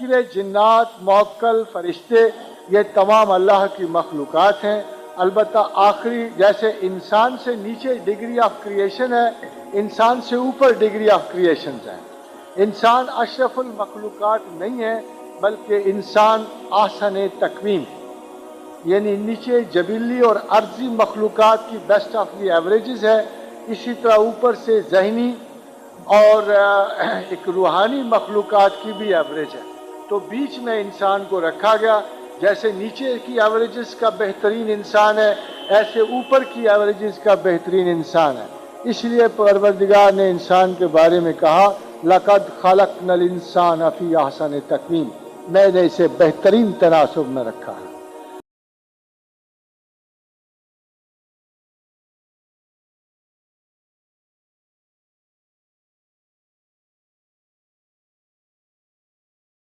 जिन्नात, मौक्कल, फरिश्ते, ये तमाम अल्लाह की मखलूक़ात हैं। अलबत्ता आखिरी जैसे इंसान से नीचे डिग्री ऑफ क्रिएशन है, इंसान से ऊपर डिग्री ऑफ क्रिएशन है। इंसान अशरफुल मखलूक़ात नहीं है, बल्कि इंसान आसन तकवीन यानी नीचे जबीली और अर्जी मखलूक़ात की बेस्ट ऑफ दी एवरेजेस है। इसी तरह ऊपर से जहनी और एक रूहानी मखलूक़ात की भी एवरेज है। तो बीच में इंसान को रखा गया। जैसे नीचे की एवरेजेस का बेहतरीन इंसान है, ऐसे ऊपर की एवरेजेस का बेहतरीन इंसान है। इसलिए परवरदिगार ने इंसान के बारे में कहा, लक़द खलक़नल इंसान फ़ी अहसन तक़वीम, मैंने इसे बेहतरीन तनासुब में रखा है।